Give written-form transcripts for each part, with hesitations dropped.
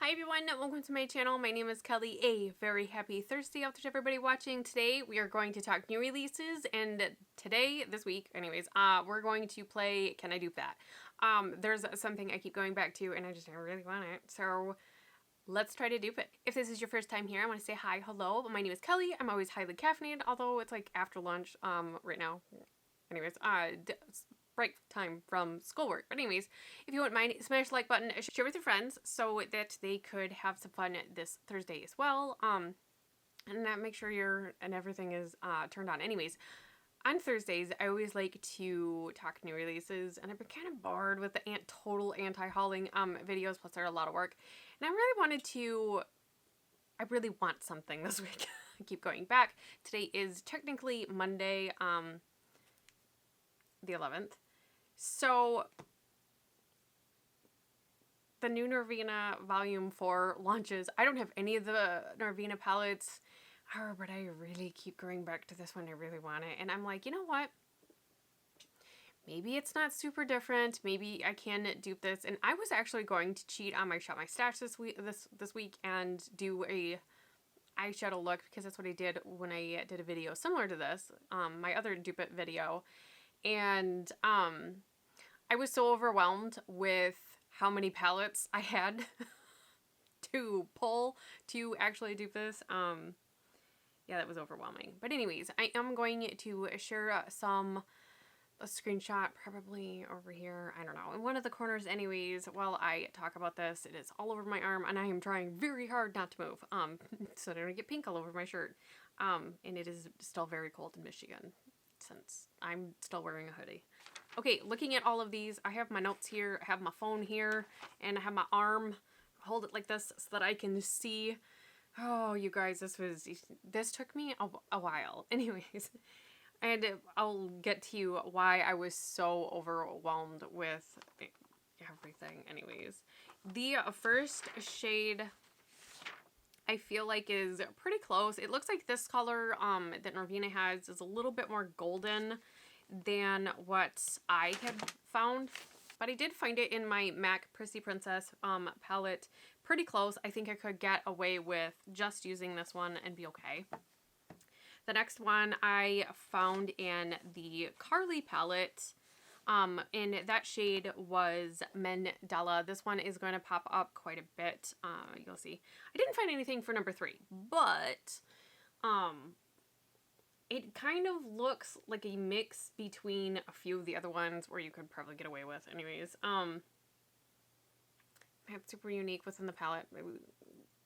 Hi everyone, welcome to my channel. My name is Kelly. A very happy Thursday out to everybody watching. Today we are going to talk new releases, and this week anyways, we're going to play Can I Dupe That? There's something I keep going back to and I really want it, so let's try to dupe it. If this is your first time here, I want to say hi, hello. My name is Kelly. I'm always highly caffeinated, although it's like after lunch right now. Anyways, break time from schoolwork. But anyways, if you wouldn't mind, smash the like button, share with your friends so that they could have some fun this Thursday as well. And make sure everything is turned on. Anyways, on Thursdays, I always like to talk new releases, and I've been kind of bored with the total anti-hauling videos, plus they're a lot of work. And I really want something this week. I keep going back. Today is technically Monday, the 11th. So, the new Norvina Volume 4 launches. I don't have any of the Norvina palettes, but I really keep going back to this one. I really want it. And I'm like, you know what? Maybe it's not super different. Maybe I can dupe this. And I was actually going to cheat on my Shop My Stash this week and do a eyeshadow look, because that's what I did when I did a video similar to this, my other dupe it video. And I was so overwhelmed with how many palettes I had to pull to actually dupe this. Yeah, that was overwhelming. But anyways, I am going to share a screenshot probably over here. I don't know, in one of the corners anyways, while I talk about this. It is all over my arm and I am trying very hard not to move so I don't get pink all over my shirt. And it is still very cold in Michigan, since I'm still wearing a hoodie. Okay, looking at all of these, I have my notes here, I have my phone here, and I have my arm. Hold it like this so that I can see. Oh, you guys, this took me a while. Anyways, and I'll get to you why I was so overwhelmed with everything. Anyways, the first shade I feel like is pretty close. It looks like this color that Norvina has is a little bit more golden than what I had found, but I did find it in my MAC Prissy Princess palette pretty close. I think I could get away with just using this one and be okay. The next one I found in the Carli palette, and that shade was Mandala. This one is going to pop up quite a bit. You'll see. I didn't find anything for number 3, but it kind of looks like a mix between a few of the other ones where you could probably get away with. Anyways, it's super unique within the palette,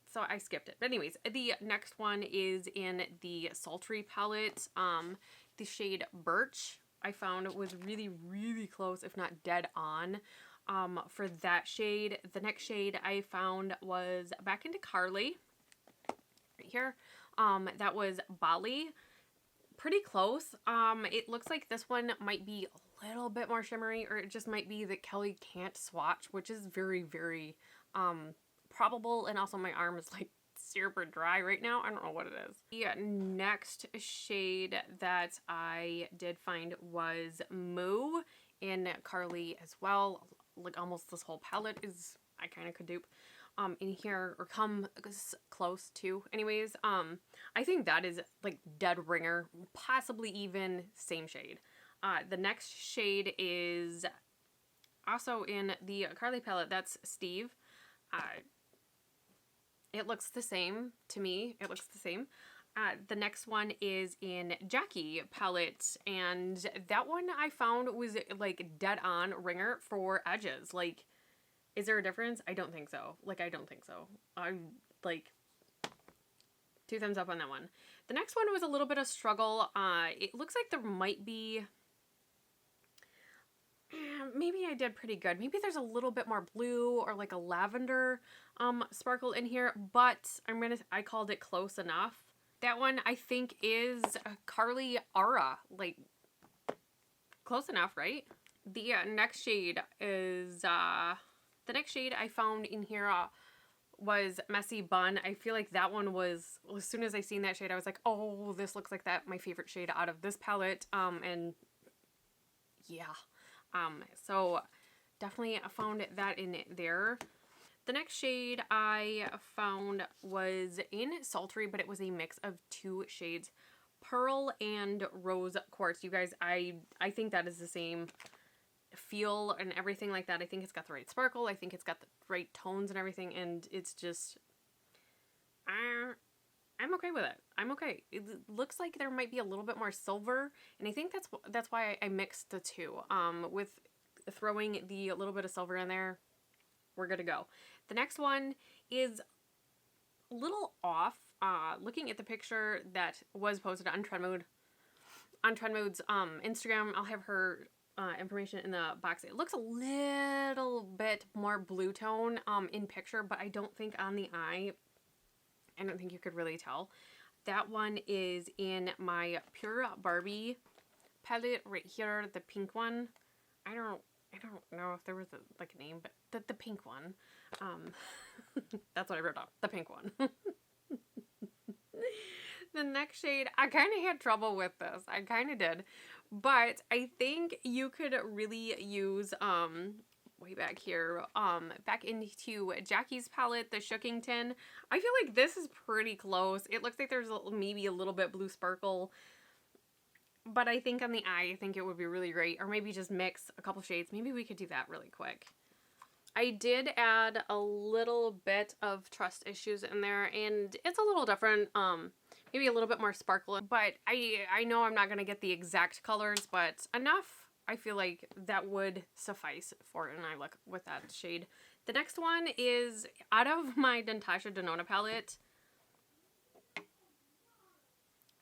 so I skipped it. But anyways, the next one is in the Sultry palette. The shade Birch I found was really, really close, if not dead on, for that shade. The next shade I found was back into Carli, right here. That was Bali. Pretty close. It looks like this one might be a little bit more shimmery, or it just might be that Kelly can't swatch, which is very, very probable. And also my arm is like super dry right now. I don't know what it is. The next shade that I did find was Moo in Carli as well. Like almost this whole palette is, I kind of could dupe in here, or come close to. Anyways, I think that is like dead ringer, possibly even same shade. The next shade is also in the Carli palette. That's Steve. It looks the same to me. It looks the same. The next one is in Jackie palette, and that one I found was like dead on ringer for edges. Like, is there a difference? I don't think so. Like, I don't think so. I'm like 2 thumbs up on that one. The next one was a little bit of struggle. It looks like there might be, maybe I did pretty good. Maybe there's a little bit more blue or like a lavender sparkle in here, but I called it close enough. That one I think is Carli Aura, like close enough, right? The next shade is the next shade I found in here was Messy Bun. I feel like that one was, as soon as I seen that shade, I was like, oh, this looks like my favorite shade out of this palette. And yeah. So definitely found that in there. The next shade I found was in Sultry, but it was a mix of 2 shades, Pearl and Rose Quartz. You guys, I think that is the same feel and everything like that. I think it's got the right sparkle. I think it's got the right tones and everything, and it's just, I'm okay with it. I'm okay. It looks like there might be a little bit more silver, and I think that's why I mixed the two. With throwing the little bit of silver in there, we're good to go. The next one is a little off. Looking at the picture that was posted on Trendmood's Instagram, I'll have her information in the box. It looks a little bit more blue tone in picture, but I don't think on the eye, I don't think you could really tell. That one is in my Pur Barbie palette right here, the pink one. I don't know if there was a name, but the pink one. That's what I wrote down. The pink one. The next shade, I kind of had trouble with this. I kind of did. But I think you could really use, way back here, back into Jackie's palette, the Shookington. I feel like this is pretty close. It looks like there's maybe a little bit blue sparkle. But I think on the eye, I think it would be really great. Or maybe just mix a couple shades. Maybe we could do that really quick. I did add a little bit of Trust Issues in there, and it's a little different. Maybe a little bit more sparkle, but I know I'm not going to get the exact colors, but enough. I feel like that would suffice for an eye look with that shade. The next one is out of my Natasha Denona palette.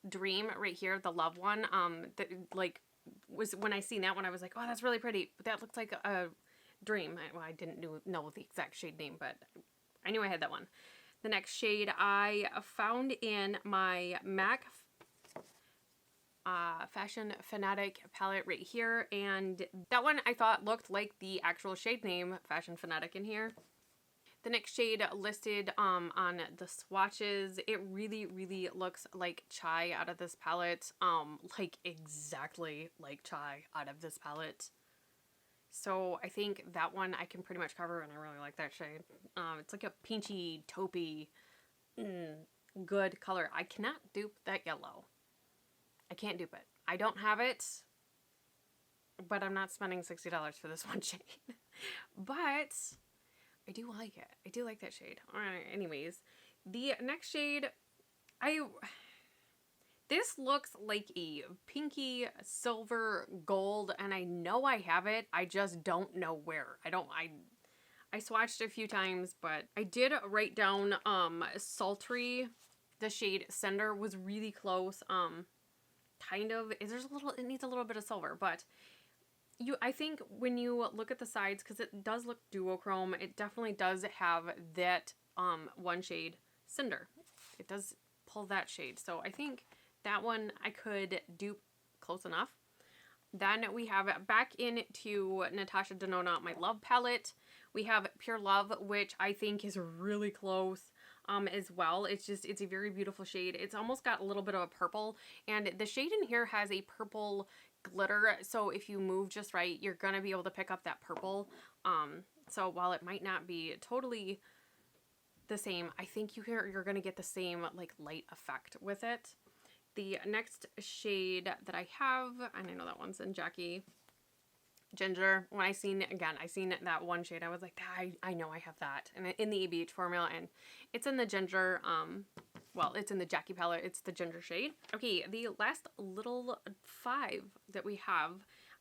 Dream right here, the Love one. That was when I seen that one, I was like, oh, that's really pretty. But that looks like a Dream. Well, I didn't know the exact shade name, but I knew I had that one. The next shade I found in my MAC Fashion Fanatic palette right here, and that one I thought looked like the actual shade name Fashion Fanatic in here. The next shade listed on the swatches, it really looks like Chai out of this palette, like exactly like Chai out of this palette. So I think that one I can pretty much cover, and I really like that shade. It's like a peachy, taupey, good color. I cannot dupe that yellow. I can't dupe it. I don't have it, but I'm not spending $60 for this one shade. But I do like it. I do like that shade. All right, anyways, the next shade, this looks like a pinky silver gold, and I know I have it. I just don't know where. I swatched a few times, but I did write down Sultry, the shade Cinder, was really close. Kind of, it needs a little bit of silver, but I think when you look at the sides, because it does look duochrome, it definitely does have that one shade Cinder. It does pull that shade, so I think that one I could dupe close enough. Then we have back into Natasha Denona, my Love palette. We have Pure Love, which I think is really close as well. It's a very beautiful shade. It's almost got a little bit of a purple, and the shade in here has a purple glitter, so if you move just right, you're gonna be able to pick up that purple. So while it might not be totally the same, I think you're gonna get the same like light effect with it. The next shade that I have, and I know that one's in Jackie Ginger. When I seen that one shade, I was like, I know I have that. And in the ABH formula, and it's in the Ginger, well, it's in the Jackie palette. It's the Ginger shade. Okay, the last little 5 that we have,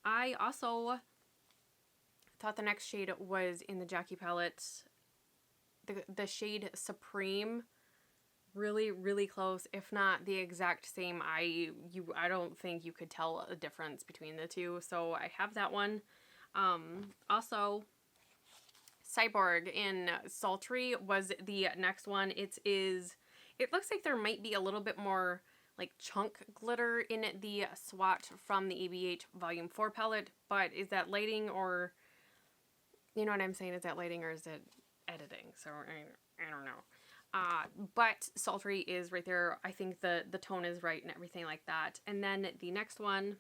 I also thought the next shade was in the Jackie palette. The shade Supreme. Really close, if not the exact same. I don't think you could tell a difference between the two, so I have that one. Also, Cyborg in Sultry was the next one. It looks like there might be a little bit more like chunk glitter in the swatch from the ABH Volume 4 palette, but is that lighting, or you know what I'm saying? Is that lighting or is it editing? So I don't know. But Sultry is right there. I think the tone is right and everything like that. And then the next one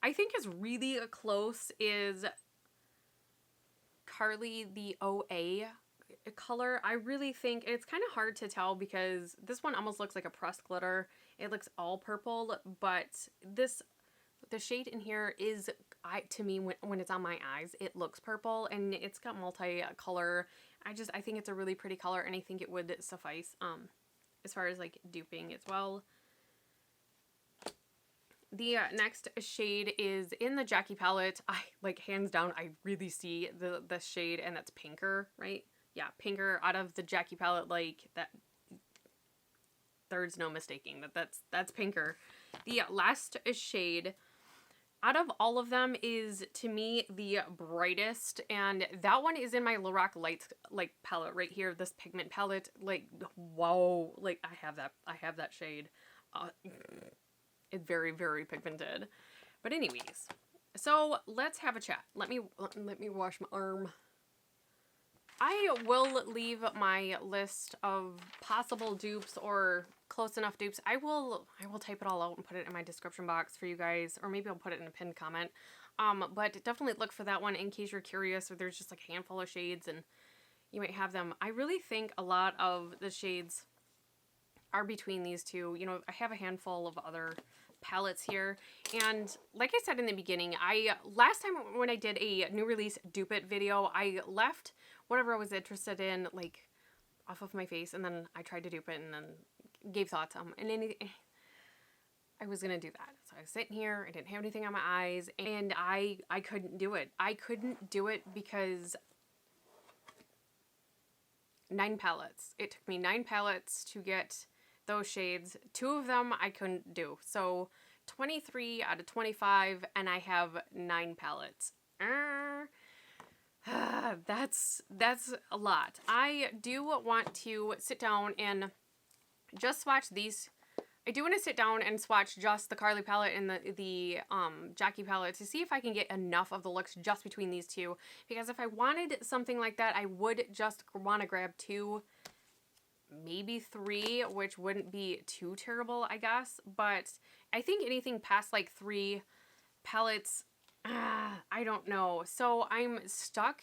I think is really close is Carli the OA color. I really think it's kind of hard to tell because this one almost looks like a pressed glitter. It looks all purple, but the shade in here is, to me, when it's on my eyes, it looks purple, and it's got multi-color. I think it's a really pretty color, and I think it would suffice as far as like duping as well. The next shade is in the Jackie palette. Hands down, I really see the shade, and that's Pinker, right? Yeah, Pinker out of the Jackie palette, like that. There's no mistaking that's Pinker. The last shade out of all of them is, to me, the brightest, and that one is in my Lorac Lights palette right here. This pigment palette, whoa, I have that shade. It's very, very pigmented. But anyways, so let's have a chat. Let me wash my arm. I will leave my list of possible dupes or close enough dupes. I will type it all out and put it in my description box for you guys, or maybe I'll put it in a pinned comment. But definitely look for that one in case you're curious, or there's just like a handful of shades and you might have them. I really think a lot of the shades are between these two. You know, I have a handful of other palettes here, and like I said in the beginning, last time when I did a new release DUPED video, I left whatever I was interested in off of my face, and then I tried to dupe it and then gave thoughts and anything. I was gonna do that, so I was sitting here, I didn't have anything on my eyes, and I couldn't do it. I couldn't do it because 9 palettes. It took me 9 palettes to get those shades. 2 of them I couldn't do. So 23 out of 25, and I have 9 palettes. That's a lot. I do want to sit down and just swatch these. I do want to sit down and swatch just the Carli palette and the Jackie palette to see if I can get enough of the looks just between these two. Because if I wanted something like that, I would just want to grab 2, maybe 3, which wouldn't be too terrible, I guess. But I think anything past 3 palettes, I don't know. So I'm stuck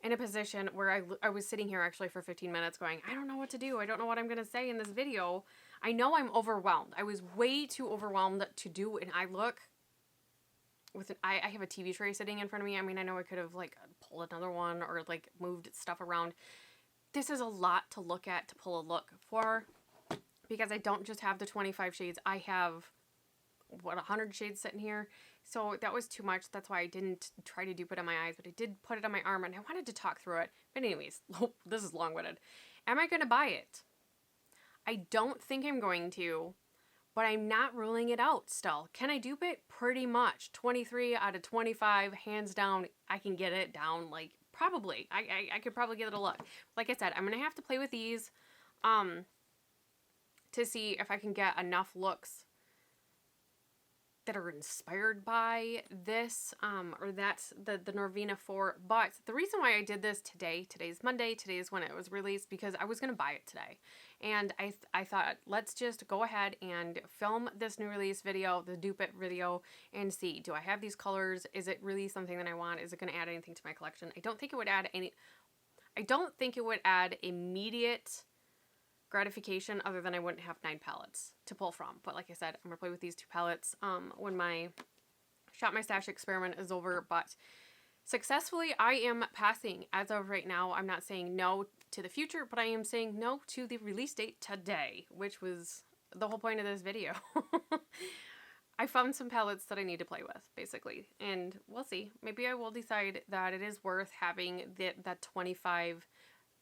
in a position where I was sitting here actually for 15 minutes going, I don't know what to do. I don't know what I'm going to say in this video. I know I'm overwhelmed. I was way too overwhelmed to do an eye look. I have a TV tray sitting in front of me. I mean, I know I could have pulled another one or moved stuff around. This is a lot to look at to pull a look for, because I don't just have the 25 shades. I have, 100 shades sitting here. So that was too much. That's why I didn't try to dupe it on my eyes, but I did put it on my arm, and I wanted to talk through it. But anyways, this is long-winded. Am I going to buy it? I don't think I'm going to, but I'm not ruling it out still. Can I dupe it? Pretty much. 23 out of 25, hands down, I can get it down, probably. I could probably give it a look. Like I said, I'm going to have to play with these to see if I can get enough looks that are inspired by this, or that's the Norvina 4. But the reason why I did this today's Monday, today is when it was released, because I was going to buy it today. And I thought, let's just go ahead and film this new release video, the DUPE video, and see, do I have these colors? Is it really something that I want? Is it going to add anything to my collection? I don't think it would add immediate gratification other than I wouldn't have 9 palettes to pull from. But like I said, I'm going to play with these 2 palettes when my Shop My Stash experiment is over. But successfully, I am passing as of right now. I'm not saying no to the future, but I am saying no to the release date today, which was the whole point of this video. I found some palettes that I need to play with, basically, and we'll see. Maybe I will decide that it is worth having that 25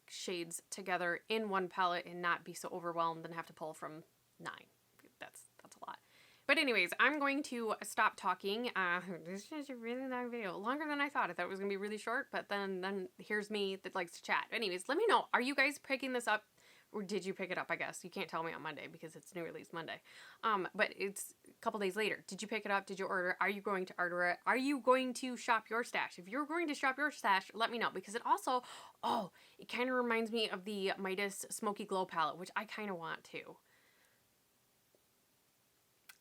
shades together in one palette and not be so overwhelmed and have to pull from 9. That's a lot. But anyways, I'm going to stop talking. This is a really long video, longer than I thought. I thought it was gonna be really short, but then here's me that likes to chat. Anyways, let me know, are you guys picking this up, or did you pick it up? I guess you can't tell me on Monday because it's new release Monday. But it's a couple days later. Did you pick it up? Did you order it? Are you going to order it? Are you going to shop your stash? If you're going to shop your stash, let me know, because it also, it kind of reminds me of the Midas Smoky Glow palette, which I kind of want to.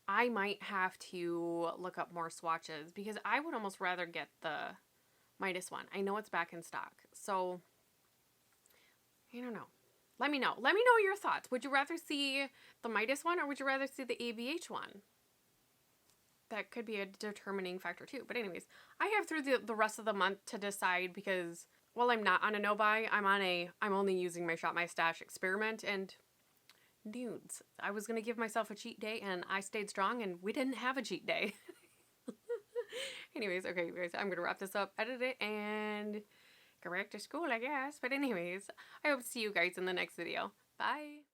I might have to look up more swatches, because I would almost rather get the Midas one. I know it's back in stock. So, I don't know. Let me know. Let me know your thoughts. Would you rather see the Midas one or would you rather see the ABH one? That could be a determining factor too. But anyways, I have through the rest of the month to decide because while I'm not on a no-buy, I'm only using my Shop My Stash experiment and dudes. I was going to give myself a cheat day and I stayed strong and we didn't have a cheat day. Anyways, okay, guys, I'm going to wrap this up, edit it, and go back to school, I guess. But anyways, I hope to see you guys in the next video. Bye!